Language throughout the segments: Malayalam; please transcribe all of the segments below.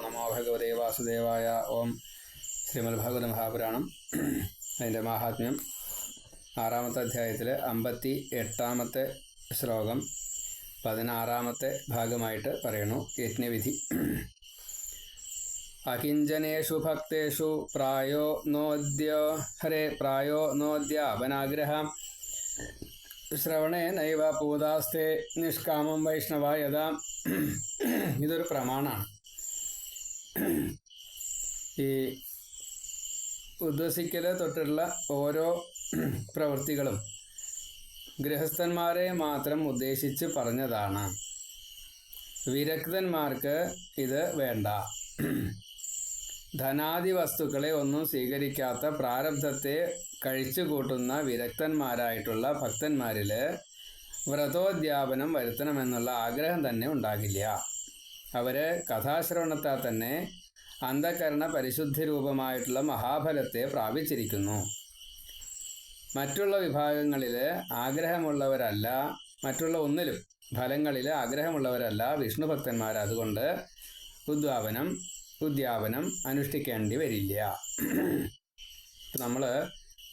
നമോ ഭഗവതേ വാസുദേവായ. ഓം. ശ്രീമദ് ഭാഗവത മഹാപുരാണം അതിൻ്റെ മാഹാത്മ്യം 6-ാമത്തെ അധ്യായത്തിൽ 58-ാമത്തെ ശ്ലോകം 16-ാമത്തെ ഭാഗമായിട്ട് പറയണു. യജ്ഞവിധി. അകിഞ്ചനേഷു ഭക്തേഷു പ്രായോ നോദ്യാപനാഗ്രഹം ശ്രവണേ നൈവ പൂതാസ്തേ നിഷ്കാമം വൈഷ്ണവായത. ഇതൊരു പ്രമാണമാണ്. ഈ ഉദ്വസിക്കൽ തൊട്ടുള്ള ഓരോ പ്രവൃത്തികളും ഗൃഹസ്ഥന്മാരെ മാത്രം ഉദ്ദേശിച്ച് പറഞ്ഞതാണ്. വിരക്തന്മാർക്ക് ഇത് വേണ്ട. ധനാദി വസ്തുക്കളെ ഒന്നും സ്വീകരിക്കാത്ത പ്രാരബ്ധത്തെ കഴിച്ചു കൂട്ടുന്ന വിരക്തന്മാരായിട്ടുള്ള ഭക്തന്മാരിൽ വ്രതോദ്യാപനം വരുത്തണമെന്നുള്ള ആഗ്രഹം തന്നെ ഉണ്ടാകില്ല. അവർ കഥാശ്രവണത്താൽ തന്നെ അന്ധകരണ പരിശുദ്ധി രൂപമായിട്ടുള്ള മഹാഫലത്തെ പ്രാപിച്ചിരിക്കുന്നു. മറ്റുള്ള വിഭാഗങ്ങളിൽ ആഗ്രഹമുള്ളവരല്ല, മറ്റുള്ള ഒന്നിലും ഫലങ്ങളിൽ ആഗ്രഹമുള്ളവരല്ല വിഷ്ണു ഭക്തന്മാർ. അതുകൊണ്ട് ഉദ്യാപനം അനുഷ്ഠിക്കേണ്ടി വരില്ല.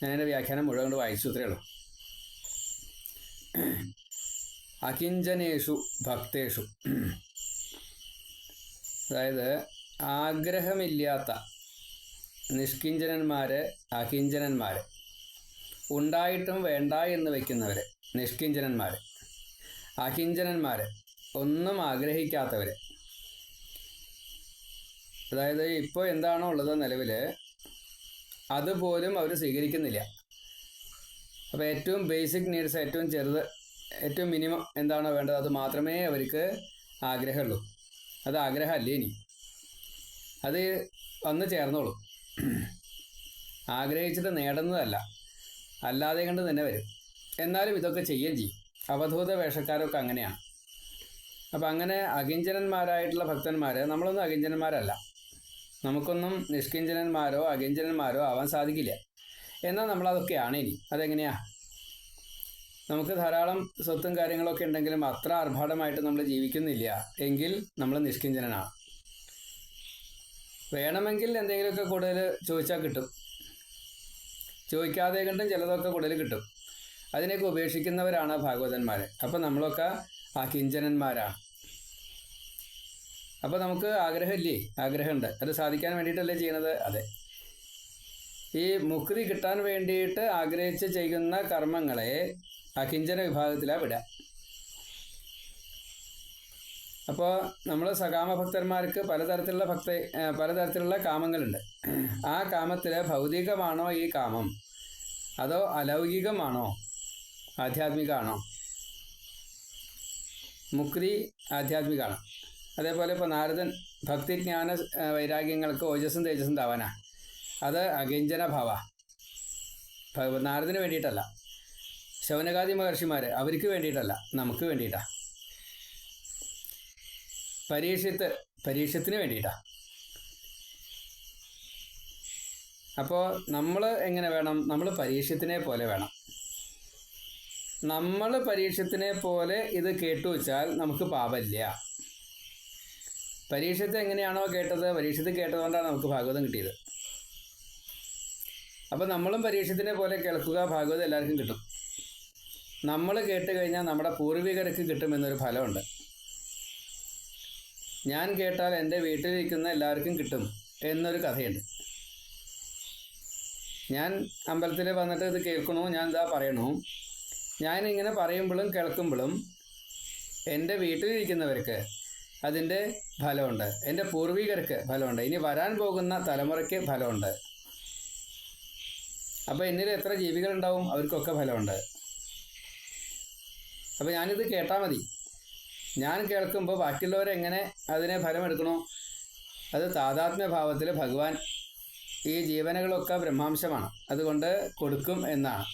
ഞാനെൻ്റെ വ്യാഖ്യാനം മുഴുവൻ കൊണ്ട് വായിച്ചു അത്രേ ഉള്ളൂ. അകിഞ്ചനേഷു ഭക്തേഷു, അതായത് ആഗ്രഹമില്ലാത്ത അകിഞ്ചനന്മാർ, ഉണ്ടായിട്ടും വേണ്ട എന്ന് വയ്ക്കുന്നവർ നിഷ്കിഞ്ചനന്മാർ. അകിഞ്ചനന്മാർ, ഒന്നും ആഗ്രഹിക്കാത്തവർ. അതായത് ഇപ്പോൾ എന്താണോ ഉള്ളത് നിലവിൽ അതുപോലും അവർ സ്വീകരിക്കുന്നില്ല. അപ്പോൾ ഏറ്റവും ബേസിക് നീഡ്സ്, ഏറ്റവും ചെറുത്, ഏറ്റവും മിനിമം എന്താണോ വേണ്ടത് അത് മാത്രമേ അവർക്ക് ആഗ്രഹമുള്ളൂ. അത് ആഗ്രഹമല്ലേ, ഇനി അത് വന്ന് ചേർന്നോളൂ. ആഗ്രഹിച്ചിട്ട് നേടുന്നതല്ല, അല്ലാതെ കണ്ട് തന്നെ വരും. എന്നാലും ഇതൊക്കെ ചെയ്യുകയും ചെയ്യും. അവധൂത വേഷക്കാരൊക്കെ അങ്ങനെയാണ്. അപ്പം അങ്ങനെ അകിഞ്ചനന്മാരായിട്ടുള്ള ഭക്തന്മാർ, നമ്മളൊന്നും അകിഞ്ചനന്മാരല്ല. നമുക്കൊന്നും നിഷ്കിഞ്ചനന്മാരോ അകിഞ്ചനന്മാരോ ആവാൻ സാധിക്കില്ല. എന്നാൽ നമ്മളതൊക്കെയാണ്. ഇനി അതെങ്ങനെയാ? നമുക്ക് ധാരാളം സ്വത്തും കാര്യങ്ങളൊക്കെ ഉണ്ടെങ്കിലും അത്ര ആർഭാടമായിട്ട് നമ്മൾ ജീവിക്കുന്നില്ല എങ്കിൽ നമ്മൾ നിഷ്കിഞ്ചനാണ്. വേണമെങ്കിൽ എന്തെങ്കിലുമൊക്കെ കൂടുതൽ ചോദിച്ചാൽ കിട്ടും, ചോദിക്കാതെ കണ്ടും ചിലതൊക്കെ കൂടുതൽ കിട്ടും. അതിനെയൊക്കെ ഉപേക്ഷിക്കുന്നവരാണ് ഭാഗവതന്മാർ. അപ്പം നമ്മളൊക്കെ അകിഞ്ചനന്മാരാണ്. അപ്പോൾ നമുക്ക് ആഗ്രഹമില്ലേ? ആഗ്രഹമുണ്ട്. അത് സാധിക്കാൻ വേണ്ടിയിട്ടല്ലേ ചെയ്യണത്? അതെ. ഈ മുക്തി കിട്ടാൻ വേണ്ടിയിട്ട് ആഗ്രഹിച്ച് ചെയ്യുന്ന കർമ്മങ്ങളെ അകിഞ്ചന വിഭാഗത്തിലാണ് വിടുക. അപ്പോൾ നമ്മൾ സകാമഭക്തന്മാർക്ക് പലതരത്തിലുള്ള കാമങ്ങളുണ്ട്. ആ കാമത്തിൽ ഭൗതികമാണോ ഈ കാമം, അതോ അലൗകികമാണോ, ആധ്യാത്മികമാണോ? മുക്തി ആധ്യാത്മികമാണ്. അതേപോലെ ഇപ്പോൾ നാരദൻ ഭക്തിജ്ഞാന വൈരാഗ്യങ്ങൾക്ക് ഓജസ്സും തേജസ്സും താവാനാ, അത് അകിഞ്ചന ഭാവ. നാരദിന് വേണ്ടിയിട്ടല്ല. ശൗനകാദി മഹർഷിമാർ അവർക്ക് വേണ്ടിയിട്ടല്ല, നമുക്ക് വേണ്ടിയിട്ടാണ്. പരീക്ഷത്തിന് വേണ്ടിയിട്ടാണ്. അപ്പോൾ നമ്മൾ എങ്ങനെ വേണം? നമ്മൾ പരീക്ഷത്തിനെ പോലെ വേണം. നമ്മൾ പരീക്ഷത്തിനെ പോലെ ഇത് കേട്ടു വെച്ചാൽ നമുക്ക് പാപമില്ല. പരീക്ഷത്ത് എങ്ങനെയാണോ കേട്ടത്, പരീക്ഷത്ത് കേട്ടതുകൊണ്ടാണ് നമുക്ക് ഭാഗവതം കിട്ടിയത്. അപ്പോൾ നമ്മളും പരീക്ഷത്തിനെ പോലെ കേൾക്കുക, ഭാഗവതം എല്ലാവർക്കും കിട്ടും. നമ്മൾ കേട്ട് കഴിഞ്ഞാൽ നമ്മുടെ പൂർവികർക്ക് കിട്ടുമെന്നൊരു ഫലമുണ്ട്. ഞാൻ കേട്ടാൽ എൻ്റെ വീട്ടിലിരിക്കുന്ന എല്ലാവർക്കും കിട്ടും എന്നൊരു കഥയുണ്ട്. ഞാൻ അമ്പലത്തിൽ വന്നിട്ട് ഇത് കേൾക്കണു, ഞാൻ ഇതാ പറയണു. ഞാനിങ്ങനെ പറയുമ്പോഴും കേൾക്കുമ്പോഴും എൻ്റെ വീട്ടിലിരിക്കുന്നവർക്ക് അതിൻ്റെ ഫലമുണ്ട്, എൻ്റെ പൂർവികർക്ക് ഫലമുണ്ട്, ഇനി വരാൻ പോകുന്ന തലമുറയ്ക്ക് ഫലമുണ്ട്. അപ്പോൾ എന്നിൽ എത്ര ജീവികളുണ്ടാവും അവർക്കൊക്കെ ഫലമുണ്ട്. അപ്പോൾ ഞാനിത് കേട്ടാൽ മതി. ഞാൻ കേൾക്കുമ്പോൾ ബാക്കിയുള്ളവരെങ്ങനെ അതിനെ ഫലമെടുക്കണോ, അത് താതാത്മ്യഭാവത്തിൽ ഭഗവാൻ ഈ ജീവനുകളൊക്കെ ബ്രഹ്മാംശമാണ്, അതുകൊണ്ട് കൊടുക്കും എന്നാണ്.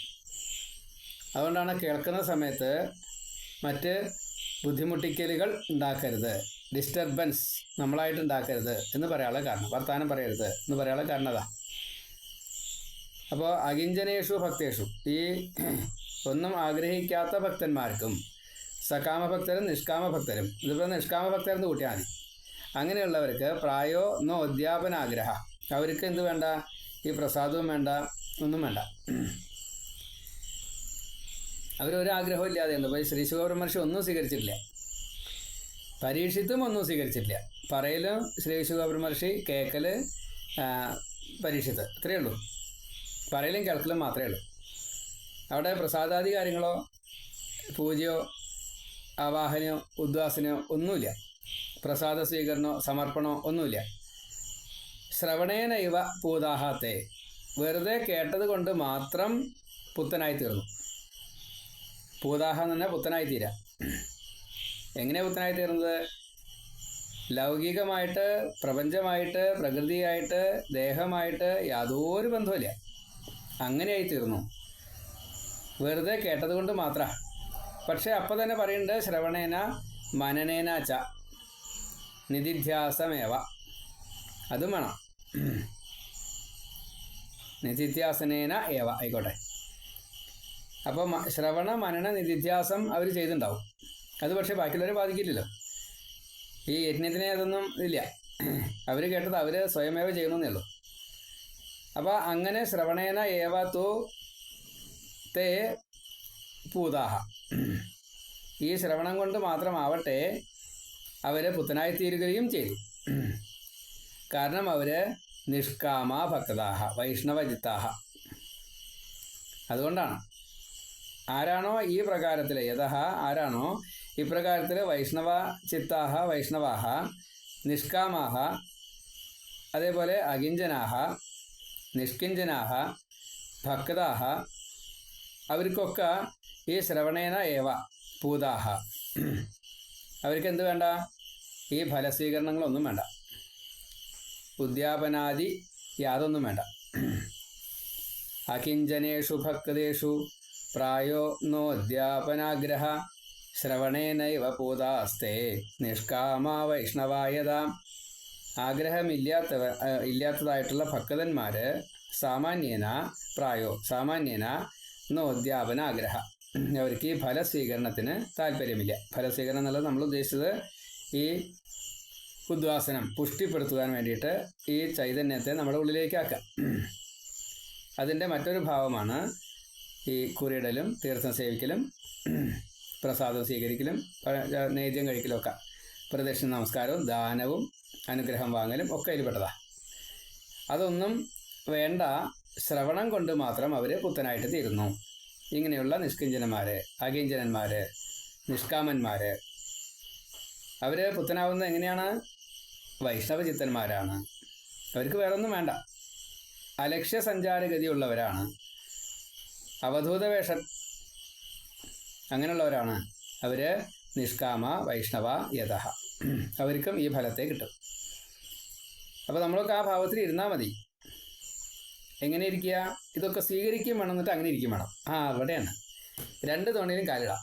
അതുകൊണ്ടാണ് കേൾക്കുന്ന സമയത്ത് മറ്റ് ബുദ്ധിമുട്ടിക്കലുകൾ ഉണ്ടാക്കരുത്, ഡിസ്റ്റർബൻസ് നമ്മളായിട്ട് ഉണ്ടാക്കരുത് എന്ന് പറയാനുള്ള കാരണം, വർത്താനം പറയരുത് എന്ന് പറയാനുള്ള കാരണം അതാ. അപ്പോൾ അകിഞ്ചനേഷു ഭക്തേഷു, ഈ ഒന്നും ആഗ്രഹിക്കാത്ത ഭക്തന്മാർക്കും സകാമഭക്തരും നിഷ്കാമഭക്തരും, ഇതിപ്പോൾ നിഷ്കാമഭക്തരെന്ന് കൂട്ടിയാൽ മതി. അങ്ങനെയുള്ളവർക്ക് പ്രായോ നോ അധ്യാപനാഗ്രഹ, അവർക്ക് എന്ത് വേണ്ട, ഈ പ്രസാദവും വേണ്ട, ഒന്നും വേണ്ട. അവരൊരാഗ്രഹവും ഇല്ലാതെയുണ്ട്. ഇപ്പോൾ ശ്രീ ശുഖബ്രഹ്മർഷി ഒന്നും സ്വീകരിച്ചിട്ടില്ല, പരീക്ഷിത്തും ഒന്നും സ്വീകരിച്ചിട്ടില്ല. പറയലും ശ്രീ ശുഖബ്രഹ്മർഷി, കേൾക്കല് പരീക്ഷിത്ത്, ഇത്രയേ ഉള്ളൂ. പറയലും കേൾക്കലും മാത്രമേ ഉള്ളൂ. അവിടെ പ്രസാദാദി കാര്യങ്ങളോ പൂജയോ ആവാഹനയോ ഉദ്വാസനയോ ഒന്നുമില്ല. പ്രസാദ സ്വീകരണമോ സമർപ്പണമോ ഒന്നുമില്ല. ശ്രവണേന ഇവ പൂതാഹത്തെ, വെറുതെ കേട്ടത് കൊണ്ട് മാത്രം പുത്തനായി തീർന്നു. പൂതാഹ എന്ന് പറഞ്ഞാൽ പുത്തനായി തീരാം. എങ്ങനെ പുത്തനായി തീർന്നത്? ലൗകികമായിട്ട്, പ്രപഞ്ചമായിട്ട്, പ്രകൃതിയായിട്ട്, ദേഹമായിട്ട് യാതൊരു ബന്ധവുമില്ല. അങ്ങനെയായി തീർന്നു, വെറുതെ കേട്ടത് കൊണ്ട് മാത്രം. പക്ഷെ അപ്പം തന്നെ പറയുന്നുണ്ട്, ശ്രവണേന മനനേന ച നിധിധ്യാസമേവ, അതും വേണം. നിധിധ്യാസനേന ഏവ ആയിക്കോട്ടെ. അപ്പോൾ ശ്രവണ മനന നിധിധ്യാസം അവർ ചെയ്തിട്ടുണ്ടാവും. അത് പക്ഷേ ബാക്കിയുള്ളവരെ ബാധിക്കില്ലല്ലോ. ഈ യജ്ഞത്തിനെ അതൊന്നും ഇല്ല. അവർ കേട്ടത് അവർ സ്വയമേവ ചെയ്യണമെന്നേ ഉള്ളൂ. അപ്പോൾ അങ്ങനെ ശ്രവണേന ഏവ തു തേ പൂതാഹ, ഈ ശ്രവണം കൊണ്ട് മാത്രമാവട്ടെ അവർ പുത്തനായിത്തീരുകയും ചെയ്തു. കാരണം അവർ നിഷ്കാമ ഭക്താഹ വൈഷ്ണവജിത്താഹ. അതുകൊണ്ടാണ് ആരാണോ ഈ പ്രകാരത്തിൽ, യഥ ആരാണോ ഇപ്രകാരത്തിൽ വൈഷ്ണവ ചിത്താഹ വൈഷ്ണവാഹ നിഷ്കാമാഹ, അതേപോലെ അകിഞ്ചനാഹ നിഷ്കിഞ്ചനാഹ ഭക്താഹ, അവർക്കൊക്കെ ഈ ശ്രവണേന ഏവ പൂതാഹ, അവർക്ക് എന്ത് വേണ്ട? ഈ ഫലസ്വീകരണങ്ങളൊന്നും വേണ്ട, ഉദ്യാപനാദി യാതൊന്നും വേണ്ട. അകിഞ്ചനേഷു ഭക്തേഷു പ്രായോ നോദ്യാപനാഗ്രഹ ശ്രവണേനൈവ പൂതാസ്തേ നിഷ്കാമ വൈഷ്ണവായത. ഇല്ലാത്തതായിട്ടുള്ള ഭക്തന്മാർ സാമാന്യേന പ്രായോ സാമാന്യേന നോദ്യാപനാഗ്രഹ, അവർക്ക് ഈ ഫലസ്വീകരണത്തിന് താല്പര്യമില്ല. ഫലസ്വീകരണം എന്നുള്ളത് നമ്മൾ ഉദ്ദേശിച്ചത് ഈ ഉദ്വാസനം പുഷ്ടിപ്പെടുത്തുവാൻ വേണ്ടിയിട്ട് ഈ ചൈതന്യത്തെ നമ്മുടെ ഉള്ളിലേക്കാക്കാം. അതിൻ്റെ മറ്റൊരു ഭാവമാണ് ഈ കുറിയിടലും തീർത്ഥം സേവിക്കലും പ്രസാദം സ്വീകരിക്കലും നൈദ്യം കഴിക്കലും ഒക്കെ. പ്രദക്ഷിണ നമസ്കാരവും ദാനവും അനുഗ്രഹം വാങ്ങലും ഒക്കെ ഇതിൽപ്പെട്ടതാണ്. അതൊന്നും വേണ്ട, ശ്രവണം കൊണ്ട് മാത്രം അവർ പുത്തനായിട്ട് തീരുന്നു. ഇങ്ങനെയുള്ള നിഷ്കിഞ്ചനന്മാർ, അകിഞ്ചനന്മാർ, നിഷ്കാമന്മാർ അവർ പുത്തനാവുന്നത് എങ്ങനെയാണ്? വൈഷ്ണവചിത്തന്മാരാണ്. അവർക്ക് വേറൊന്നും വേണ്ട, അലക്ഷ്യ സഞ്ചാരഗതിയുള്ളവരാണ്, അവധൂത വേഷം അങ്ങനെയുള്ളവരാണ് അവർ. നിഷ്കാമ വൈഷ്ണവ യഥ, അവർക്കും ഈ ഫലത്തെ കിട്ടും. അപ്പോൾ നമ്മളൊക്കെ ആ ഭാവത്തിൽ ഇരുന്നാൽ മതി. എങ്ങനെ ഇരിക്കുക? ഇതൊക്കെ സ്വീകരിക്കും വേണം, എന്നിട്ട് അങ്ങനെ ഇരിക്കും വേണം. അവിടെയാണ് രണ്ട് തോണിയിലും കാലിടാം.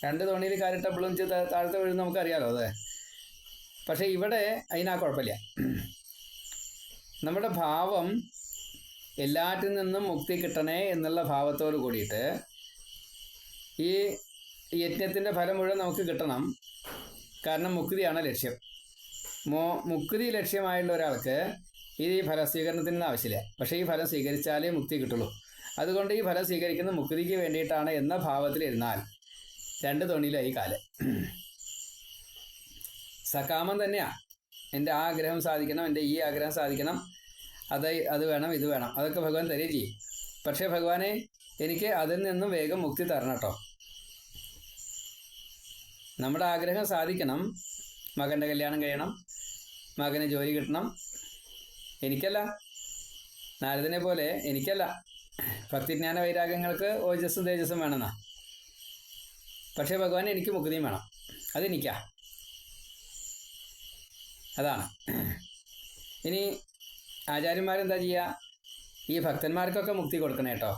രണ്ട് തോണിയിൽ കാലിട്ടപ്പോഴും താഴത്തെ വീഴും നമുക്കറിയാലോ അത്. പക്ഷേ ഇവിടെ അതിനാ കുഴപ്പമില്ല. നമ്മുടെ ഭാവം എല്ലാറ്റിൽ നിന്നും മുക്തി കിട്ടണേ എന്നുള്ള ഭാവത്തോട് കൂടിയിട്ട് ഈ യജ്ഞത്തിൻ്റെ ഫലം മുഴുവൻ നമുക്ക് കിട്ടണം. കാരണം മുക്തിയാണ് ലക്ഷ്യം. മുക്തി ലക്ഷ്യമായുള്ള ഒരാൾക്ക് ഈ ഫലസ്വീകരണത്തിൻ്റെ ആവശ്യമില്ല. പക്ഷേ ഈ ഫലം സ്വീകരിച്ചാലേ മുക്തി കിട്ടുള്ളൂ. അതുകൊണ്ട് ഈ ഫലം സ്വീകരിക്കുന്ന മുക്തിക്ക് വേണ്ടിയിട്ടാണ് എന്ന ഭാവത്തിലിരുന്നാൽ രണ്ട് തോണിയിലായി കാല്. സകാമം തന്നെയാണ്. എൻ്റെ ആ ആഗ്രഹം സാധിക്കണം, എൻ്റെ ഈ ആഗ്രഹം സാധിക്കണം, അത് വേണം, ഇത് വേണം, അതൊക്കെ ഭഗവാൻ തരുകയും ചെയ്യും. പക്ഷേ ഭഗവാനെ എനിക്ക് അതിൽ നിന്നും വേഗം മുക്തി തരണം കേട്ടോ. നമ്മുടെ ആഗ്രഹം സാധിക്കണം. മകൻ്റെ കല്യാണം കഴിയണം, മകന് ജോലി കിട്ടണം. എനിക്കല്ല, നാരദനെ പോലെ എനിക്കല്ല. ഭക്തിജ്ഞാന വൈരാഗ്യങ്ങൾക്ക് ഓജസ്സും തേജസ്സും വേണമെന്നാ. പക്ഷേ ഭഗവാൻ എനിക്ക് മുക്തിയും വേണം, അതെനിക്കാ. അതാണ്. ഇനി ആചാര്യന്മാരെന്താ ചെയ്യുക? ഈ ഭക്തന്മാർക്കൊക്കെ മുക്തി കൊടുക്കണേ കേട്ടോ.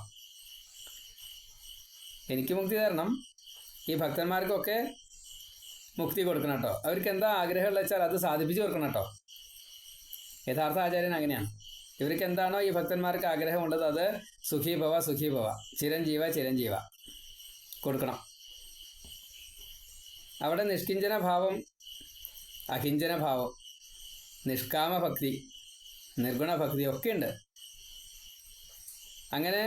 എനിക്ക് മുക്തി തരണം, ഈ ഭക്തന്മാർക്കൊക്കെ മുക്തി കൊടുക്കണം കേട്ടോ. അവർക്ക് എന്താ ആഗ്രഹമുള്ള വെച്ചാൽ അത് സാധിപ്പിച്ചു കൊടുക്കണം കേട്ടോ. യഥാർത്ഥ ആചാര്യൻ അങ്ങനെയാണ്. ഇവർക്ക് എന്താണോ ഈ ഭക്തന്മാർക്ക് ആഗ്രഹമുള്ളത് അത് സുഖീഭവ സുഖീഭവ, ചിരഞ്ജീവ ചിരഞ്ജീവ കൊടുക്കണം. അവിടെ നിഷ്കിഞ്ചന ഭാവം അകിഞ്ചനഭാവം, നിഷ്കാമഭക്തി, നിർഗുണഭക്തി ഒക്കെ ഉണ്ട്. അങ്ങനെ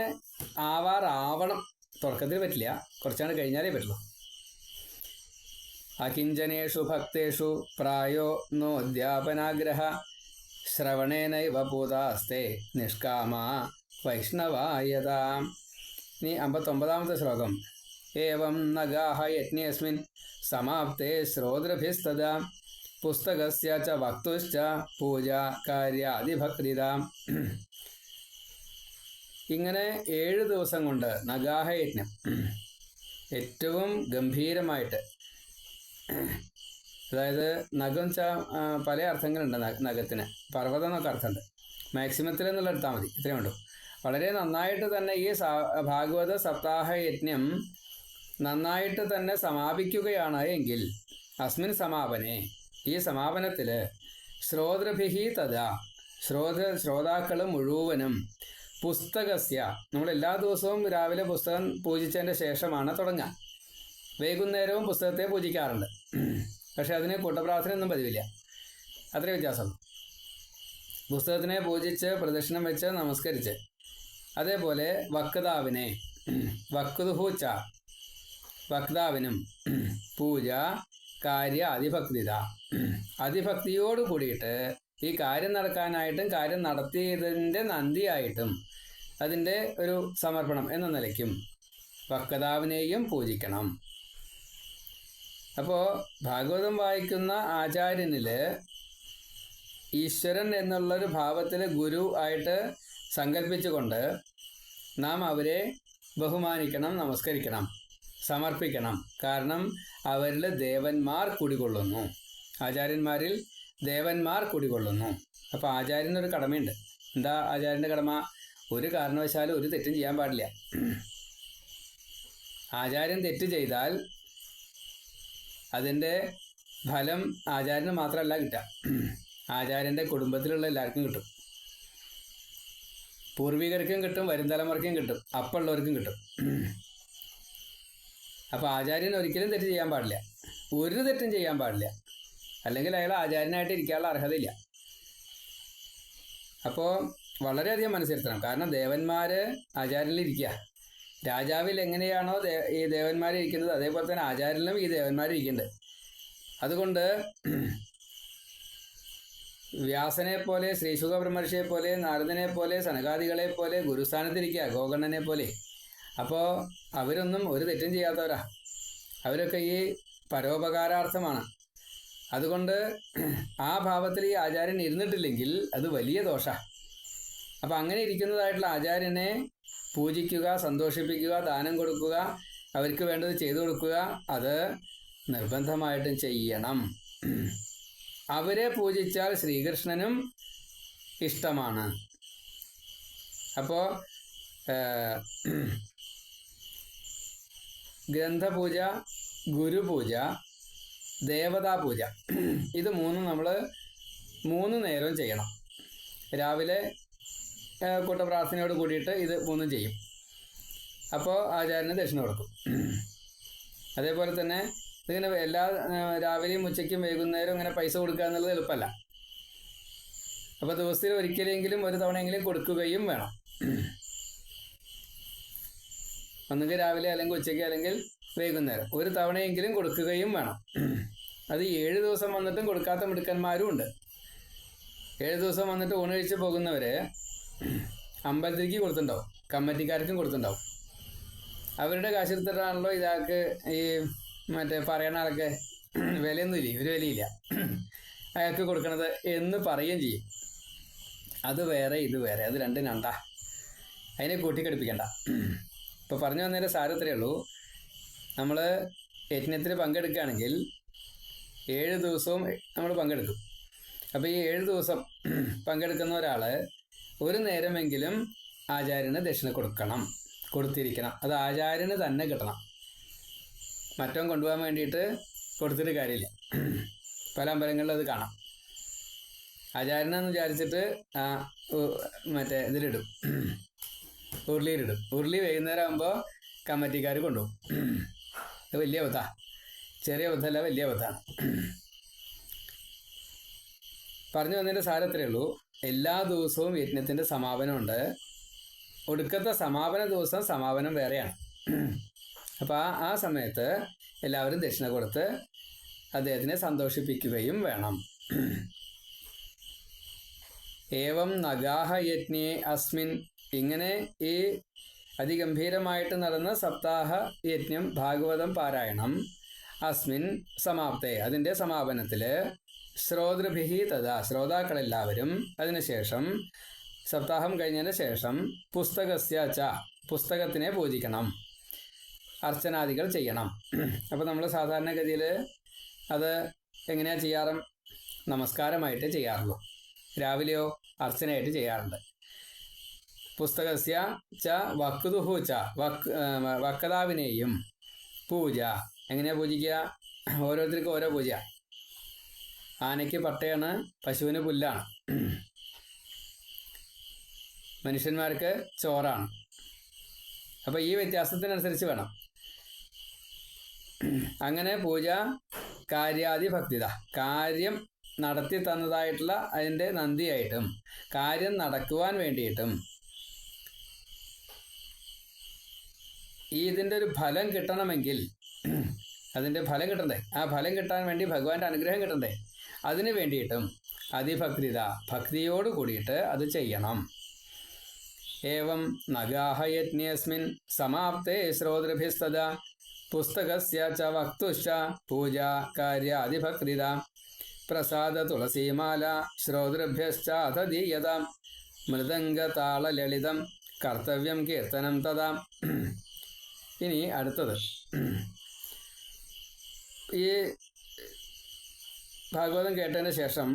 ആവാറാവണം. തുടക്കത്തിൽ പറ്റില്ല, കുറച്ചാണ് കഴിഞ്ഞാലേ പറ്റുള്ളൂ. അകിഞ്ചനേഷു ഭക്തേഷു പ്രായോ നോദ്യാപനാഗ്രഹ ശ്രവണേനൈവ പൂതാസ്തേ നിഷ്കാമ വൈഷ്ണവായതാം. ഇനി 59-ാമത്തെ ശ്ലോകം. ഏവം നഗാഹ യജ്ഞേസ്മിൻ സമാപ്തേ ശ്രോതൃഭിസ്തദാ പുസ്തകസ്യ ച വക്തുശ്ച പൂജ കാര്യാദിഭക്തിതാം. ഇങ്ങനെ 7 ദിവസം കൊണ്ട് നഗാഹ യജ്ഞം ഏറ്റവും ഗംഭീരമായിട്ട്, അതായത് നഖം പല അർത്ഥങ്ങളുണ്ട് നഖത്തിന്. പർവ്വതം എന്നൊക്കെ അർത്ഥമുണ്ട്. മാക്സിമത്തിൽ എന്നുള്ള എടുത്താൽ മതി, ഇത്രയേ ഉള്ളൂ. വളരെ നന്നായിട്ട് തന്നെ ഈ ഭാഗവത സപ്താഹ യജ്ഞം നന്നായിട്ട് തന്നെ സമാപിക്കുകയാണ് എങ്കിൽ അസ്മിൻ സമാപനെ, ഈ സമാപനത്തിൽ ശ്രോതൃഭിഹി തഥാ ശ്രോതാക്കൾ മുഴുവനും പുസ്തകസ്യ, നമ്മൾ എല്ലാ ദിവസവും രാവിലെ പുസ്തകം പൂജിച്ചതിൻ്റെ ശേഷമാണ് തുടങ്ങുക. വൈകുന്നേരവും പുസ്തകത്തെ പൂജിക്കാറുണ്ട്. പക്ഷെ അതിന് കൂട്ടപ്രാർത്ഥനയൊന്നും പതിവില്ല, അത്രേ വ്യത്യാസമുള്ളൂ. പുസ്തകത്തിനെ പൂജിച്ച് പ്രദക്ഷിണം വെച്ച് നമസ്കരിച്ച്, അതേപോലെ വക്താവിനെ വക്തുഹൂച്ച, വക്താവിനും പൂജ കാര്യ അതിഭക്തിത, അതിഭക്തിയോട് കൂടിയിട്ട് ഈ കാര്യം നടക്കാനായിട്ടും കാര്യം നടത്തിയതിൻ്റെ നന്ദിയായിട്ടും അതിൻ്റെ ഒരു സമർപ്പണം എന്ന നിലയ്ക്കും വക്താവിനെയും പൂജിക്കണം. അപ്പോൾ ഭാഗവതം വായിക്കുന്ന ആചാര്യനിൽ ഈശ്വരൻ എന്നുള്ളൊരു ഭാവത്തിൽ ഗുരു ആയിട്ട് സങ്കല്പിച്ചുകൊണ്ട് നാം അവരെ ബഹുമാനിക്കണം, നമസ്കരിക്കണം, സമർപ്പിക്കണം. കാരണം അവരിൽ ദേവന്മാർ കുടികൊള്ളുന്നു, ആചാര്യന്മാരിൽ ദേവന്മാർ കുടികൊള്ളുന്നു. അപ്പോൾ ആചാര്യനൊരു കടമയുണ്ട്. എന്താ ആചാര്യൻ്റെ കടമ? ഒരു കാരണവശാലും ഒരു തെറ്റും ചെയ്യാൻ പാടില്ല. ആചാര്യൻ തെറ്റ് ചെയ്താൽ അതിൻ്റെ ഫലം ആചാര്യന് മാത്രമല്ല കിട്ടുക, ആചാര്യൻ്റെ കുടുംബത്തിലുള്ള എല്ലാവർക്കും കിട്ടും. പൂർവികർക്കും കിട്ടും, വരും തലമുറയ്ക്കും കിട്ടും, അപ്പുള്ളവർക്കും കിട്ടും. അപ്പോൾ ആചാര്യൻ ഒരിക്കലും തെറ്റ് ചെയ്യാൻ പാടില്ല, ഒരു തെറ്റും ചെയ്യാൻ പാടില്ല. അല്ലെങ്കിൽ അയാൾ ആചാര്യനായിട്ട് ഇരിക്കാനുള്ള അർഹതയില്ല. അപ്പോൾ വളരെയധികം മനസ്സിരുത്തണം. കാരണം ദേവന്മാർ ആചാര്യനിലിരിക്കുക. രാജാവിൽ എങ്ങനെയാണോ ഈ ദേവന്മാരിരിക്കുന്നത്, അതേപോലെ തന്നെ ആചാര്യനിലും ഈ ദേവന്മാരിരിക്കുന്നുണ്ട്. അതുകൊണ്ട് വ്യാസനെ പോലെ, ശ്രീശുഖ ബ്രഹ്മർഷിയെ പോലെ, നാരദനെ പോലെ, സനകാദികളെ പോലെ ഗുരുസ്ഥാനത്തിരിക്കുക, ഗോകർണനെ പോലെ. അപ്പോൾ അവരൊന്നും ഒരു തെറ്റും ചെയ്യാത്തവരാ. അവരൊക്കെ ഈ പരോപകാരാർത്ഥമാണ്. അതുകൊണ്ട് ആ ഭാവത്തിൽ ഈ ആചാര്യൻ ഇരുന്നിട്ടില്ലെങ്കിൽ അത് വലിയ ദോഷമാണ്. അപ്പം അങ്ങനെ ഇരിക്കുന്നതായിട്ടുള്ള ആചാര്യനെ പൂജിക്കുക, സന്തോഷിപ്പിക്കുക, ദാനം കൊടുക്കുക, അവർക്ക് വേണ്ടത് ചെയ്തു കൊടുക്കുക, അത് നിർബന്ധമായിട്ടും ചെയ്യണം. അവരെ പൂജിച്ചാൽ ശ്രീകൃഷ്ണനും ഇഷ്ടമാണ്. അപ്പോൾ ഗ്രന്ഥപൂജ, ഗുരുപൂജ, ദേവതാപൂജ, ഇത് മൂന്നും നമ്മൾ 3 നേരവും ചെയ്യണം. രാവിലെ കൂട്ടപ്രാർത്ഥനയോട് കൂടിയിട്ട് ഇത് 3 ചെയ്യും. അപ്പോൾ ആചാര്യന് ദക്ഷിണ കൊടുക്കും. അതേപോലെ തന്നെ ഇതിങ്ങനെ രാവിലെയും ഉച്ചയ്ക്കും വൈകുന്നേരം ഇങ്ങനെ പൈസ കൊടുക്കുക എന്നുള്ളത് എളുപ്പമല്ല. അപ്പോൾ ദിവസത്തിൽ ഒരിക്കലെങ്കിലും ഒരു തവണയെങ്കിലും കൊടുക്കുകയും വേണം. ഒന്നുകിൽ രാവിലെ, അല്ലെങ്കിൽ ഉച്ചയ്ക്ക്, അല്ലെങ്കിൽ വൈകുന്നേരം ഒരു തവണയെങ്കിലും കൊടുക്കുകയും വേണം. അത് 7 ദിവസം വന്നിട്ടും കൊടുക്കാത്ത മിടുക്കന്മാരും ഉണ്ട്. 7 ദിവസം വന്നിട്ട് ഊണ് കഴിച്ച് പോകുന്നവർ അമ്പലത്തിലേക്ക് കൊടുത്തിട്ടുണ്ടാവും, കമ്മിറ്റിക്കാർക്കും കൊടുത്തിട്ടുണ്ടാവും. അവരുടെ കാശെടുത്തിട്ടാണല്ലോ ഇതാൾക്ക് ഈ പറയണ ആൾക്ക് വിലയൊന്നുമില്ല, ഒരു വിലയില്ല, അയാൾക്ക് കൊടുക്കണത് എന്ന് പറയുകയും ചെയ്യും. അത് വേറെ ഇത് വേറെ, അത് രണ്ടും രണ്ടാ, അതിനെ കൂട്ടിക്കടിപ്പിക്കണ്ട. ഇപ്പോൾ പറഞ്ഞു വന്നതിൻ്റെ സാരത്രേ ഉള്ളൂ. നമ്മൾ യജ്ഞത്തിൽ പങ്കെടുക്കുകയാണെങ്കിൽ 7 ദിവസവും നമ്മൾ പങ്കെടുക്കും. അപ്പോൾ ഈ 7 ദിവസം പങ്കെടുക്കുന്ന ഒരാൾ ഒരു നേരമെങ്കിലും ആചാര്യന് ദക്ഷിണ കൊടുത്തിരിക്കണം. അത് ആചാര്യന് തന്നെ കിട്ടണം. മറ്റവൻ കൊണ്ടുപോകാൻ വേണ്ടിയിട്ട് കൊടുത്തിട്ട് കാര്യമില്ല. പല അമ്പലങ്ങളിലും അത് കാണാം. ആചാര്യനെന്ന് വിചാരിച്ചിട്ട് ഇതിലിടും, ഉരുളിയിലിടും. ഉരുളി വൈകുന്നേരം ആകുമ്പോൾ കമ്മിറ്റിക്കാർ കൊണ്ടുപോകും. അത് വലിയ ബദ്ധാ, ചെറിയ ബദ്ധല്ല, വലിയ ബദ്ധാണ്. പറഞ്ഞു വന്നതിൻ്റെ സാരത്രേ ഉള്ളൂ. എല്ലാ ദിവസവും യജ്ഞത്തിൻ്റെ സമാപനമുണ്ട്. ഒടുക്കത്തെ സമാപന ദിവസം സമാപനം വേറെയാണ്. അപ്പോൾ ആ സമയത്ത് എല്ലാവരും ദക്ഷിണ കൊടുത്ത് അദ്ദേഹത്തിനെ സന്തോഷിപ്പിക്കുകയും വേണം. ഏവം നഗാഹ യജ്ഞേ അസ്മിൻ, ഇങ്ങനെ ഈ അതിഗംഭീരമായിട്ട് നടന്ന സപ്താഹ യജ്ഞം ഭാഗവതം പാരായണം അസ്മിൻ സമാപ്തേ, അതിൻ്റെ സമാപനത്തിൽ ശ്രോതൃഭിഹി തഥാ, ശ്രോതാക്കളെല്ലാവരും അതിനുശേഷം സപ്താഹം കഴിഞ്ഞതിന് ശേഷം പുസ്തകസ്യ ച, പുസ്തകത്തിനെ പൂജിക്കണം, അർച്ചനാദികൾ ചെയ്യണം. അപ്പോൾ നമ്മൾ സാധാരണഗതിയിൽ അത് എങ്ങനെയാണ് ചെയ്യാറ്? നമസ്കാരമായിട്ട് ചെയ്യാറുള്ളൂ. രാവിലെയോ അർച്ചനയായിട്ട് ചെയ്യാറുണ്ട്. പുസ്തകസ്യ ച വക്തുഹു ച, വക്താവിനെയും പൂജ. എങ്ങനെയാണ് പൂജിക്കുക? ഓരോരുത്തർക്കും ഓരോ പൂജ. ആനയ്ക്ക് പട്ടയാണ്, പശുവിന് പുല്ലാണ്, മനുഷ്യന്മാർക്ക് ചോറാണ്. അപ്പോൾ ഈ വ്യത്യാസത്തിനനുസരിച്ച് വേണം. അങ്ങനെ പൂജ കാര്യാദി ഭക്തിത, കാര്യം നടത്തി തന്നതായിട്ടുള്ള അതിൻ്റെ നന്ദിയായിട്ടും കാര്യം നടക്കുവാൻ വേണ്ടിയിട്ടും ഇതിൻ്റെ ഒരു ഫലം കിട്ടണമെങ്കിൽ, അതിൻ്റെ ഫലം കിട്ടണ്ടേ, ആ ഫലം കിട്ടാൻ വേണ്ടി ഭഗവാന്റെ അനുഗ്രഹം കിട്ടണ്ടേ, അതിന് വേണ്ടിയിട്ടും അതിഭക്തിത, ഭക്തിയോട് കൂടിയിട്ട് അത് ചെയ്യണം. ഏവം നഗാഹ യജ്ഞേസ്മിൻ സമാപ്തേ ശ്രോതൃഭിസ്തദ പുസ്തകസ്യ ച വക്തുശ്ച പൂജ കാര്യാദിഭക്തിത പ്രസാദ തുളസീമാല ശ്രോതൃഭ്യശ്ച അഥ ദീയതാം മൃദംഗതാളലളിതം കർത്തവ്യം കീർത്തനം തഥാ. ഇനി അടുത്തത്, ഈ ഭാഗവതം കേട്ടതിന് ശേഷം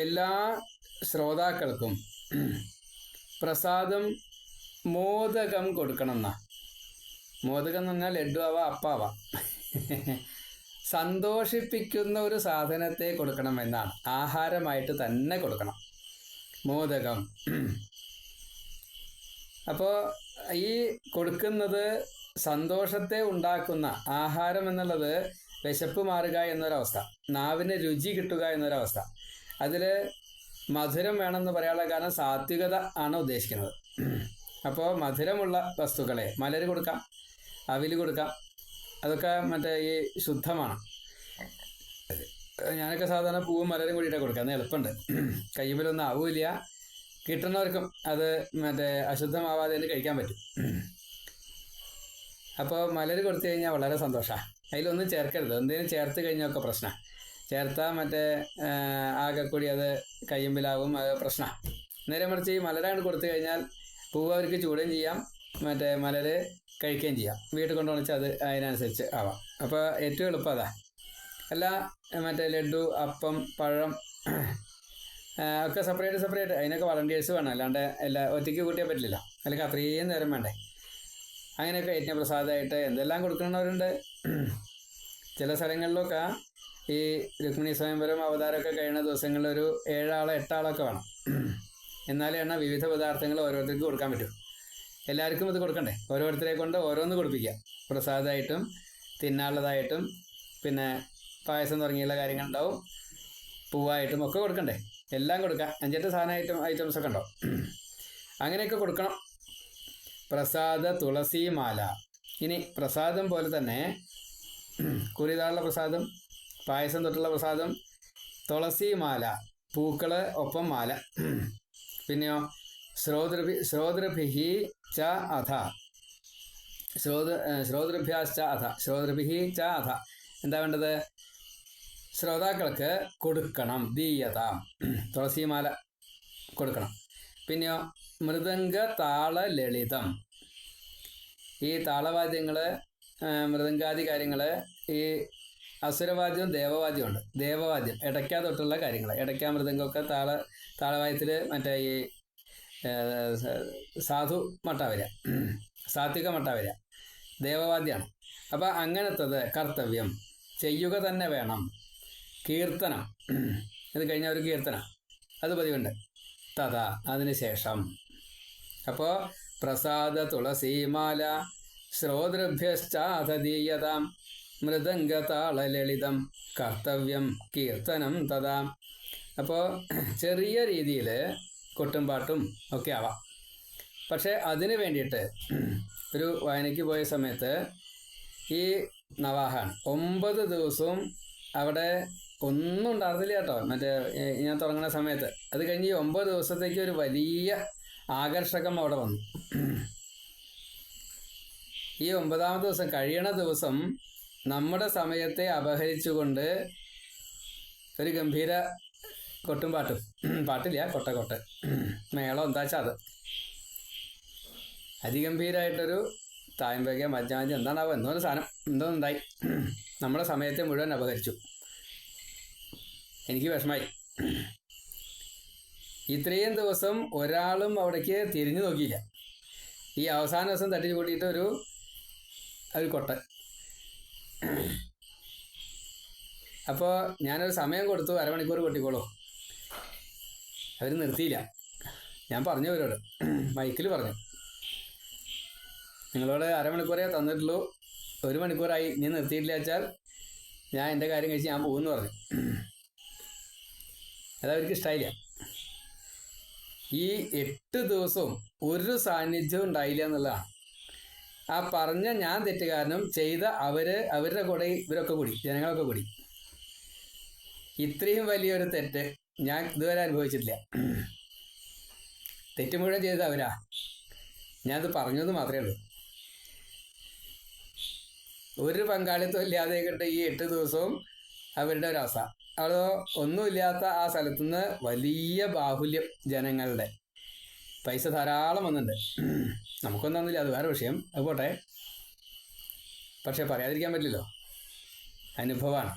എല്ലാ ശ്രോതാക്കൾക്കും പ്രസാദം മോദകം കൊടുക്കണം എന്നാ. മോദകം എന്ന് പറഞ്ഞാൽ ലഡ്ഡു ആവാം, അപ്പാവാം. സന്തോഷിപ്പിക്കുന്ന ഒരു സാധനത്തെ കൊടുക്കണം എന്നാണ്. ആഹാരമായിട്ട് തന്നെ കൊടുക്കണം മോദകം. അപ്പോൾ ഈ കൊടുക്കുന്നത് സന്തോഷത്തെ ഉണ്ടാക്കുന്ന ആഹാരം എന്നുള്ളത് വിശപ്പ് മാറുക എന്നൊരവസ്ഥ, നാവിന് രുചി കിട്ടുക എന്നൊരവസ്ഥ. അതിൽ മധുരം വേണമെന്ന് പറയാനുള്ള കാരണം സാത്വികത ആണ് ഉദ്ദേശിക്കുന്നത്. അപ്പോൾ മധുരമുള്ള വസ്തുക്കളെ, മലര് കൊടുക്കാം, അവിൽ കൊടുക്കാം, അതൊക്കെ മറ്റേ ഈ ശുദ്ധമാണ്. ഞാനൊക്കെ സാധാരണ പൂവും മലരും കൂടിയിട്ടാണ് കൊടുക്കുക, അന്ന് എളുപ്പമുണ്ട്. കയ്യുമ്പിലൊന്നും ആവില്ല, കിട്ടുന്നവർക്കും അത് മറ്റേ അശുദ്ധമാവാതെ തന്നെ കഴിക്കാൻ പറ്റും. അപ്പോൾ മലര് കൊടുത്തു കഴിഞ്ഞാൽ വളരെ സന്തോഷമാണ്. അതിലൊന്നും ചേർക്കരുത്, എന്തെങ്കിലും ചേർത്ത് കഴിഞ്ഞൊക്കെ പ്രശ്നമാണ്. ചേർത്താൽ മറ്റേ ആകെക്കൂടി അത് കയ്യുമ്പിലാവും, അത് പ്രശ്നമാണ്. നേരെ മറിച്ച് ഈ മലരാണ് കൊടുത്തു കഴിഞ്ഞാൽ പൂവ് അവർക്ക് ചൂടുകയും ചെയ്യാം, മറ്റേ മലര് കഴിക്കുകയും ചെയ്യാം. വീട്ടിൽ കൊണ്ടുവന്നിച്ച് അത് അതിനനുസരിച്ച് ആവാം. അപ്പോൾ ഏറ്റവും എളുപ്പം അതാ. അല്ല മറ്റേ ലഡ്ഡു, അപ്പം, പഴം ഒക്കെ സെപ്പറേറ്റ് അതിനൊക്കെ വളണ്ടിയേഴ്സ് വേണം, അല്ലാണ്ട് ഒറ്റയ്ക്ക് കൂട്ടിയാൽ പറ്റില്ല, അല്ലെങ്കിൽ അത്രയും നേരം വേണ്ടേ. അങ്ങനെയൊക്കെ യജ്ഞപ്രസാദമായിട്ട് എന്തെല്ലാം കൊടുക്കുന്നവരുണ്ട്. ചില സ്ഥലങ്ങളിലൊക്കെ ഈ രുക്മിണി സ്വയംവരം അവതാരമൊക്കെ കഴിയുന്ന ദിവസങ്ങളിൽ ഒരു 7 ആളോ 8 ആളൊക്കെ വേണം. എന്നാലേ വിവിധ പദാർത്ഥങ്ങൾ ഓരോരുത്തർക്ക് കൊടുക്കാൻ പറ്റും. എല്ലാവർക്കും ഇത് കൊടുക്കണ്ടേ, ഓരോരുത്തരെ കൊണ്ട് ഓരോന്ന് കൊടുപ്പിക്കുക. പ്രസാദമായിട്ടും തിന്നാനുള്ളതായിട്ടും പിന്നെ പായസം തുടങ്ങിയുള്ള കാര്യങ്ങളുണ്ടാവും, പൂവായിട്ടും ഒക്കെ കൊടുക്കണ്ടേ, എല്ലാം കൊടുക്കാം. 5-8 സാധനം ഐറ്റംസൊക്കെ ഉണ്ടാവും. അങ്ങനെയൊക്കെ കൊടുക്കണം. പ്രസാദ തുളസിമാല. ഇനി പ്രസാദം പോലെ തന്നെ കുറിതാളുള്ള പ്രസാദം, പായസം തൊട്ടുള്ള പ്രസാദം, തുളസിമാല, പൂക്കള് ഒപ്പം മാല. പിന്നെയോ ശ്രോതൃഭിഹി ച അധ, ശ്രോതൃഭ്യാശ്ച അധ, ശ്രോതൃഭിഹി ച അധ. എന്താ വേണ്ടത്? ശ്രോതാക്കൾക്ക് കൊടുക്കണം. ദീയത, തുളസിമാല കൊടുക്കണം. പിന്നെയോ മൃദംഗ താള ലളിതം. ഈ താളവാദ്യങ്ങൾ, മൃദംഗാദി കാര്യങ്ങൾ, ഈ അസുരവാദ്യവും ദേവവാദ്യമുണ്ട്. ദേവവാദ്യം ഇടയ്ക്കാ തൊട്ടുള്ള കാര്യങ്ങൾ, ഇടയ്ക്കാ മൃദംഗമൊക്കെ താളവാദ്യത്തിൽ മറ്റേ ഈ സാധു മട്ട വരിക, സാത്വിക മട്ട വരിക, ദേവവാദ്യമാണ്. അപ്പം അങ്ങനത്തത് കർത്തവ്യം ചെയ്യുക തന്നെ വേണം. കീർത്തനം, ഇത് കഴിഞ്ഞാൽ ഒരു കീർത്തനം, അത് പതിവുണ്ട്. തഥാ, അതിനുശേഷം. അപ്പോൾ പ്രസാദ തുളസീമാല അപ്പോൾ ചെറിയ രീതിയിൽ കൊട്ടുംപാട്ടും ഒക്കെ ആവാം. പക്ഷേ അതിന് വേണ്ടിയിട്ട് ഒരു വായനയ്ക്ക് പോയ സമയത്ത് ഈ നവാഹാണ് 9 ദിവസവും അവിടെ ഒന്നും ഉണ്ടായിരുന്നില്ല കേട്ടോ. മറ്റേ ഞാൻ തുടങ്ങുന്ന സമയത്ത് അത് കഴിഞ്ഞ് ഈ 9 ദിവസത്തേക്ക് ഒരു വലിയ ആകർഷകം അവിടെ വന്നു. ഈ 9ാമത്തെ ദിവസം കഴിയണ ദിവസം നമ്മുടെ സമയത്തെ അപഹരിച്ചുകൊണ്ട് ഒരു ഗംഭീര കൊട്ടും പാട്ടും, പാട്ടില്ല കൊട്ട മേളം എന്താ വെച്ചാൽ അത് അതിഗംഭീരമായിട്ടൊരു തായമ്പക മജ്ജാഞ്ചി എന്താണാവുക എന്തോന്ന് സാധനം എന്തോന്നുണ്ടായി നമ്മുടെ സമയത്തെ മുഴുവൻ അപഹരിച്ചു. എനിക്ക് വിഷമായി. ഇത്രയും ദിവസം ഒരാളും അവിടേക്ക് തിരിഞ്ഞു നോക്കിയില്ല. ഈ അവസാന ദിവസം തട്ടി കൂട്ടിയിട്ട് ഒരു കൊട്ട. അപ്പോൾ ഞാനൊരു സമയം കൊടുത്തു, 1/2 മണിക്കൂർ കൊട്ടിക്കോളൂ. അവർ നിർത്തിയില്ല. ഞാൻ പറഞ്ഞു അവരോട്, മൈക്കിൽ പറഞ്ഞു, നിങ്ങളോട് 1/2 മണിക്കൂറേ തന്നിട്ടുള്ളൂ, 1 മണിക്കൂറായി, നീ നിർത്തിയിട്ടില്ല വെച്ചാൽ ഞാൻ എൻ്റെ കാര്യം കഴിച്ച് ഞാൻ പോകുമെന്ന് പറഞ്ഞു. അതവർക്ക് ഇഷ്ടമായില്ല. ഈ 8 ദിവസവും ഒരു സാന്നിധ്യവും ഉണ്ടായില്ല എന്നുള്ളതാണ്. ആ പറഞ്ഞ ഞാൻ തെറ്റുകാരനും ചെയ്ത അവരുടെ കൂടെ ഇവരൊക്കെ കൂടി, ജനങ്ങളൊക്കെ കൂടി. ഇത്രയും വലിയൊരു തെറ്റ് ഞാൻ ഇതുവരെ അനുഭവിച്ചിട്ടില്ല. തെറ്റ് മുഴുവൻ ചെയ്തത് അവരാ. ഞാനത് പറഞ്ഞത് മാത്രമേ ഉള്ളൂ. ഒരു പങ്കാളിത്തം ഇല്ലാതെ കിട്ട ഈ 8 ദിവസവും അവരുടെ ഒരവസ്ഥ. അതോ ഒന്നുമില്ലാത്ത ആ സ്ഥലത്തുനിന്ന് വലിയ ബാഹുല്യം ജനങ്ങളുടെ, പൈസ ധാരാളം വന്നിട്ടുണ്ട്. നമുക്കൊന്നും ഒന്നുമില്ല, അത് വേറെ വിഷയം, അത് പോട്ടെ. പക്ഷെ പറയാതിരിക്കാൻ പറ്റില്ലല്ലോ, അനുഭവമാണ്.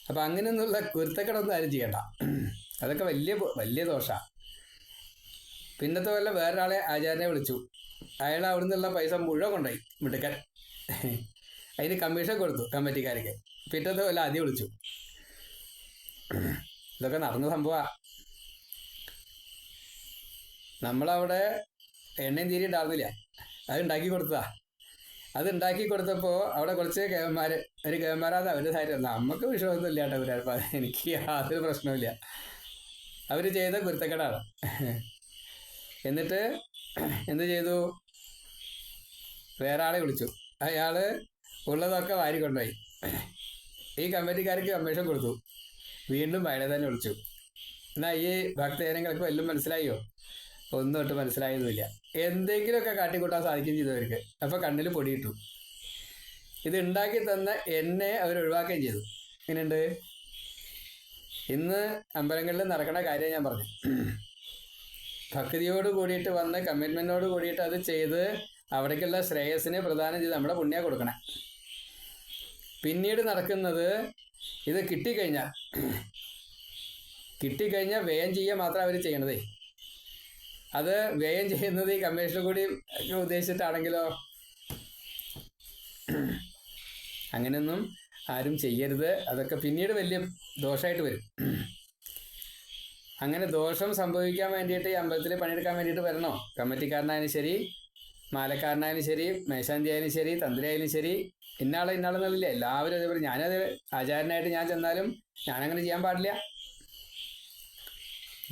അപ്പം അങ്ങനെയൊന്നുള്ള കുരുത്തക്കടൊന്നും ആരും ചെയ്യണ്ട. അതൊക്കെ വലിയ ദോഷമാണ്. പിന്നത്തെ വല്ല വേറൊരാളെ ആചാര്യനെ വിളിച്ചു, അയാൾ അവിടെ നിന്നുള്ള പൈസ മുഴുവൻ കൊണ്ടുപോയി മിടുക്കൻ. അതിന് കമ്മീഷൻ കൊടുത്തു കമ്മിറ്റിക്കാർക്ക്. പിറ്റത്തെ വല്ല ആദ്യം വിളിച്ചു. ഇതൊക്കെ നടന്ന സംഭവമാണ്. നമ്മളവിടെ എണ്ണയും തീരെ ഉണ്ടായിരുന്നില്ല, അത് ഉണ്ടാക്കി കൊടുത്തതാ. അത് ഉണ്ടാക്കി കൊടുത്തപ്പോൾ അവിടെ കുറച്ച് ഒരു കേവന്മാരാണ് അവർ ധൈര്യം. നമുക്ക് വിഷയമൊന്നും ഇല്ല കേട്ടോ ഇവരാ, എനിക്ക് യാതൊരു പ്രശ്നവുമില്ല. അവർ ചെയ്ത കുരുത്തക്കേടാണ്. എന്നിട്ട് എന്ത് ചെയ്തു, വേറെ ആളെ വിളിച്ചു. അയാൾ ഉള്ളതൊക്കെ വാരി കൊണ്ടുപോയി. ഈ കമ്മിറ്റിക്കാർക്ക് കമ്മീഷൻ കൊടുത്തു. വീണ്ടും അയാളെ തന്നെ വിളിച്ചു. എന്നാൽ ഈ ഭക്തജനങ്ങൾക്ക് വല്ലതും മനസ്സിലായോ? ഒന്നും തൊട്ട് മനസ്സിലായതുമില്ല. എന്തെങ്കിലുമൊക്കെ കാട്ടിക്കൂട്ടാൻ സാധിക്കും ചെയ്തവർക്ക്. അപ്പോൾ കണ്ണിൽ പൊടിയിട്ടു. ഇത് ഉണ്ടാക്കി തന്ന എന്നെ അവർ ഒഴിവാക്കുകയും ചെയ്തു. എങ്ങനെയുണ്ട്? ഇന്ന് അമ്പലങ്ങളിൽ നടക്കുന്ന കാര്യം ഞാൻ പറഞ്ഞു. ഭക്തിയോട് കൂടിയിട്ട് വന്ന് കമ്മിറ്റ്മെൻറ്റോട് കൂടിയിട്ട് അത് ചെയ്ത് അവിടേക്കുള്ള ശ്രേയസ്സിനെ പ്രദാനം ചെയ്ത് നമ്മുടെ പുണ്യ കൊടുക്കണം. പിന്നീട് നടക്കുന്നത് ഇത് കിട്ടിക്കഴിഞ്ഞാൽ വ്യയം ചെയ്യുക മാത്രം അവർ ചെയ്യണതേ. അത് വ്യയം ചെയ്യുന്നത് ഈ കമ്മീഷനും കൂടി ഉദ്ദേശിച്ചിട്ടാണെങ്കിലോ, അങ്ങനെയൊന്നും ആരും ചെയ്യരുത്. അതൊക്കെ പിന്നീട് വലിയ ദോഷമായിട്ട് വരും. അങ്ങനെ ദോഷം സംഭവിക്കാൻ വേണ്ടിയിട്ട് ഈ അമ്പലത്തിൽ പണിയെടുക്കാൻ വേണ്ടിയിട്ട് വരണോ? കമ്മിറ്റിക്കാരനായാലും ശരി, മാലക്കാരനായാലും ശരി, മേശാന്തി ആയാലും ശരി, തന്ത്രി ആയാലും ശരി, ഇന്നാളെന്നല്ല, എല്ലാവരും അതേപോലെ. ഞാനത് ആചാര്യനായിട്ട് ഞാൻ ചെന്നാലും ഞാനങ്ങനെ ചെയ്യാൻ പാടില്ല.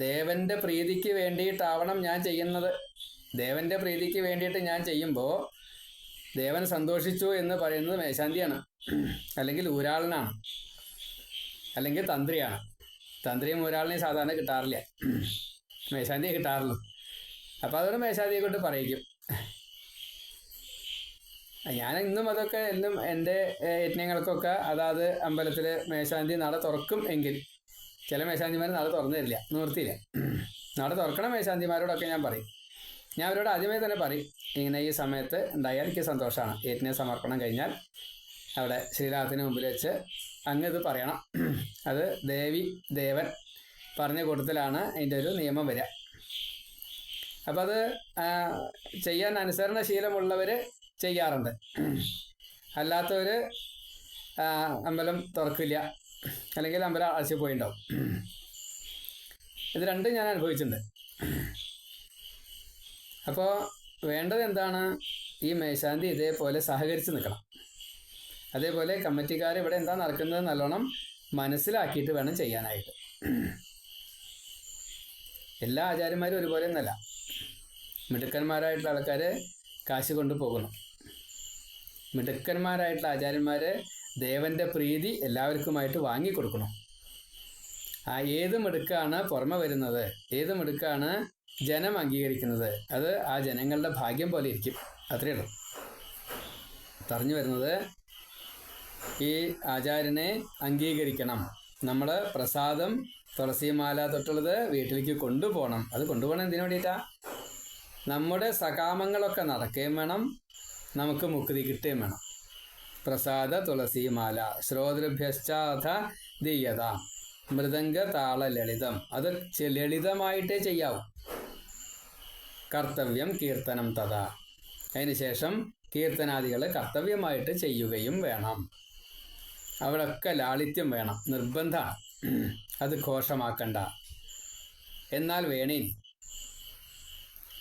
ദേവന്റെ പ്രീതിക്ക് വേണ്ടിയിട്ടാവണം ഞാൻ ചെയ്യുന്നത്. ദേവന്റെ പ്രീതിക്ക് വേണ്ടിയിട്ട് ഞാൻ ചെയ്യുമ്പോൾ ദേവൻ സന്തോഷിച്ചു എന്ന് പറയുന്നത് മേശാന്തിയാണ്, അല്ലെങ്കിൽ ഊരാളനാണ്, അല്ലെങ്കിൽ തന്ത്രിയാണ്. തന്ത്രിയും ഊരാളിനെയും സാധാരണ കിട്ടാറില്ല, മേശാന്തിയെ കിട്ടാറുള്ളൂ. അപ്പം അതോടെ മേശാന്തിയെ കൊണ്ട് പറയിക്കും. ഞാൻ ഇന്നും അതൊക്കെ എന്നും എൻ്റെ യജ്ഞങ്ങൾക്കൊക്കെ അതാത് അമ്പലത്തിൽ മേശാന്തി നട തുറക്കും എങ്കിൽ, ചില മേശാന്തിമാർ നട തുറന്നു തരില്ല, നിവൃത്തിയില്ല. നട തുറക്കണ മേശാന്തിമാരോടൊക്കെ ഞാൻ പറയും. ഞാൻ അവരോട് ആദ്യമേ തന്നെ പറയും, ഇങ്ങനെ ഈ സമയത്ത് ഉണ്ടായാൽ എനിക്ക് സന്തോഷമാണ്. യജ്ഞ സമർപ്പണം കഴിഞ്ഞാൽ അവിടെ ശ്രീരാഗത്തിന് മുമ്പിൽ വെച്ച് അങ്ങ് ഇത് പറയണം. അത് ദേവൻ പറഞ്ഞ കൂട്ടത്തിലാണ് അതിൻ്റെ ഒരു നിയമം വരിക. അപ്പം അത് ചെയ്യാൻ അനുസരണശീലമുള്ളവർ ചെയ്യാറുണ്ട്. അല്ലാത്തവർ അമ്പലം തുറക്കില്ല, അല്ലെങ്കിൽ അമ്പലം അടച്ചു പോയിണ്ടാവും. ഇത് രണ്ടും ഞാൻ അനുഭവിച്ചിട്ടുണ്ട്. അപ്പോൾ വേണ്ടത് എന്താണ്? ഈ മേശാന്തി ഇതേപോലെ സഹകരിച്ച് നിൽക്കണം. അതേപോലെ കമ്മിറ്റിക്കാർ ഇവിടെ എന്താ നടക്കുന്നത് നല്ലോണം മനസ്സിലാക്കിയിട്ട് വേണം ചെയ്യാനായിട്ട്. എല്ലാ ആചാര്യന്മാരും ഒരുപോലെ ഒന്നല്ല. മിടുക്കന്മാരായിട്ടുള്ള ആൾക്കാർ കാശ് കൊണ്ടു പോകുന്നു. മിടുക്കന്മാരായിട്ടുള്ള ആചാര്യന്മാർ ദേവന്റെ പ്രീതി എല്ലാവർക്കുമായിട്ട് വാങ്ങിക്കൊടുക്കണം. ഏത് മിടുക്കാണ് പുറമെ വരുന്നത്, ഏത് മിടുക്കാണ് ജനം അംഗീകരിക്കുന്നത്, അത് ആ ജനങ്ങളുടെ ഭാഗ്യം പോലെ ഇരിക്കും. അത്രയേ ഉള്ളൂ. പറഞ്ഞു വരുന്നത് ഈ ആചാര്യനെ അംഗീകരിക്കണം. നമ്മൾ പ്രസാദം തുളസിമാല തൊട്ടുള്ളത് വീട്ടിലേക്ക് കൊണ്ടുപോകണം. അത് കൊണ്ടുപോകണം എന്തിനു വേണ്ടിയിട്ടാ? നമ്മുടെ സകാമങ്ങളൊക്കെ നടക്കുകയും വേണം, നമുക്ക് മുക്തി കിട്ടുകയും വേണം. പ്രസാദ തുളസിമാല ശ്രോതൃഭ്യശ്ചാഥ ദീയത മൃദംഗ താള ലളിതം. അത് ലളിതമായിട്ടേ ചെയ്യാവൂ. കർത്തവ്യം കീർത്തനം തഥാ. അതിനുശേഷം കീർത്തനാദികൾ കർത്തവ്യമായിട്ട് ചെയ്യുകയും വേണം. അവിടെയൊക്കെ ലാളിത്യം വേണം, നിർബന്ധമാണ്. അത് ഘോഷമാക്കണ്ട, എന്നാൽ വേണേ.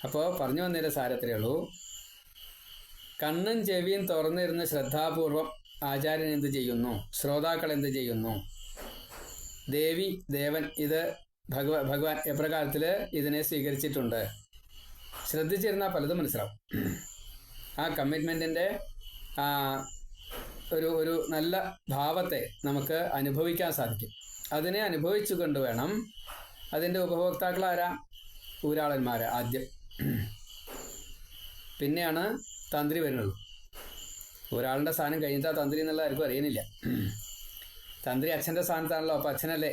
അപ്പോൾ പറഞ്ഞു വന്നതിൻ്റെ സാരത്രേ ഉള്ളൂ. കണ്ണും ചെവിയും തുറന്നിരുന്ന് ശ്രദ്ധാപൂർവം ആചാര്യൻ എന്ത് ചെയ്യുന്നു, ശ്രോതാക്കൾ എന്ത് ചെയ്യുന്നു, ദേവി ദേവൻ ഇത് ഭഗവാൻ എപ്രകാരത്തിൽ ഇതിനെ സ്വീകരിച്ചിട്ടുണ്ട്, ശ്രദ്ധിച്ചിരുന്നാൽ പലതും മനസ്സിലാവും. ആ കമ്മിറ്റ്മെൻറ്റിൻ്റെ ഒരു നല്ല ഭാവത്തെ നമുക്ക് അനുഭവിക്കാൻ സാധിക്കും. അതിനെ അനുഭവിച്ചു കൊണ്ട് വേണം. അതിൻ്റെ ഉപഭോക്താക്കൾ ആരാ? ഊരാളന്മാർ ആദ്യം, പിന്നെയാണ് തന്ത്രി വരുന്നുള്ളൂ. ഒരാളുടെ സ്ഥാനം കഴിഞ്ഞിട്ടാ തന്ത്രി എന്നുള്ള ആർക്കും അറിയുന്നില്ല. തന്ത്രി അച്ഛൻ്റെ സ്ഥാനത്താണല്ലോ, അപ്പം അച്ഛനല്ലേ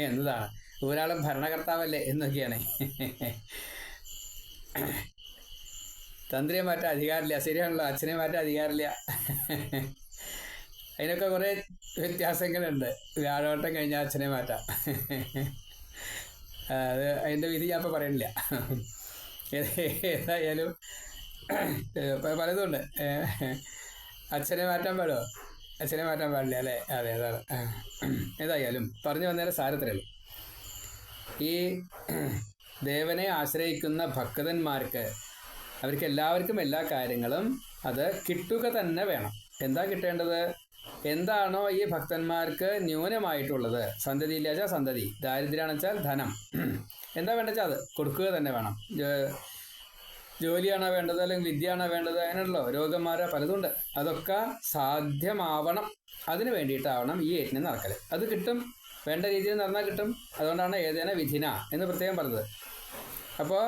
എന്നതാണ്. ഒരാളും ഭരണകർത്താവല്ലേ എന്നൊക്കെയാണ്. തന്ത്രിയെ മാറ്റാൻ അധികാരമില്ല. ശരിയാണല്ലോ, അച്ഛനെ മാറ്റാൻ അധികാരമില്ല. അതിനൊക്കെ കുറേ വ്യത്യാസങ്ങളുണ്ട്. വ്യാഴവട്ടം കഴിഞ്ഞാൽ അച്ഛനെ മാറ്റാം. അത് അതിൻ്റെ വിധി ഞാൻ ഇപ്പോൾ പറയണില്ല. ഏതായാലും പലതുണ്ട്. അച്ഛനെ മാറ്റാൻ പാടുമോ? അച്ഛനെ മാറ്റാൻ പാടില്ല അല്ലേ? അതെ, അതാണ്. ഏതായാലും പറഞ്ഞു വന്നേരം സാരത്രയുള്ളൂ. ഈ ദേവനെ ആശ്രയിക്കുന്ന ഭക്തന്മാർക്ക് അവർക്ക് എല്ലാവർക്കും എല്ലാ കാര്യങ്ങളും അത് കിട്ടുക തന്നെ വേണം. എന്താ കിട്ടേണ്ടത്? എന്താണോ ഈ ഭക്തന്മാർക്ക് ന്യൂനമായിട്ടുള്ളത്, സന്തതി ഇല്ല വെച്ചാൽ സന്തതി, ദാരിദ്ര്യമാണെന്ന് വെച്ചാൽ ധനം, എന്താ വേണ്ട വെച്ചാൽ അത് കൊടുക്കുക തന്നെ വേണം. ജോലിയാണോ വേണ്ടത്, അല്ലെങ്കിൽ വിദ്യയാണോ വേണ്ടത്, അങ്ങനെയുള്ളോ രോഗന്മാരോ പലതുണ്ട്. അതൊക്കെ സാധ്യമാവണം. അതിന് വേണ്ടിയിട്ടാവണം ഈ യജ്ഞം നടക്കൽ. അത് കിട്ടും, വേണ്ട രീതിയിൽ നടന്നാൽ കിട്ടും. അതുകൊണ്ടാണ് ഏതേന വിധിന എന്ന് പ്രത്യേകം പറഞ്ഞത്. അപ്പോൾ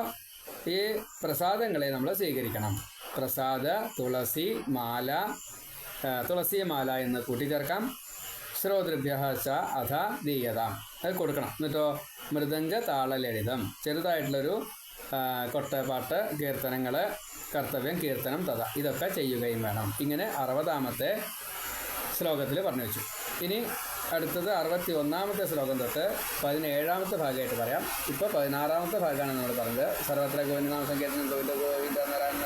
ഈ പ്രസാദങ്ങളെ നമ്മൾ സ്വീകരിക്കണം. പ്രസാദ തുളസി മാല, തുളസി മാല എന്ന് കൂട്ടിച്ചേർക്കാം. ശ്രോതൃഭ്യ ച അഥ ദീയതാം, അത് കൊടുക്കണം. എന്നിട്ടോ മൃദംഗ താള ലളിതം, ചെറുതായിട്ടുള്ളൊരു കൊട്ടപ്പാട്ട്, കീർത്തനങ്ങൾ, കർത്തവ്യം കീർത്തനം തഥ, ഇതൊക്കെ ചെയ്യുകയും വേണം. ഇങ്ങനെ 60ാമത്തെ ശ്ലോകത്തിൽ പറഞ്ഞു വെച്ചു. ഇനി അടുത്തത് 61ാമത്തെ ശ്ലോകം തൊട്ട് 17ാമത്തെ ഭാഗമായിട്ട് പറയാം. ഇപ്പോൾ 16ാമത്തെ ഭാഗമാണ് നമ്മൾ പറഞ്ഞത്. സർവത്ര ഗോവിന്ദനാമ സങ്കീർത്തനം ഗോവിന്ദ ഗോവിന്ദ നാരായണ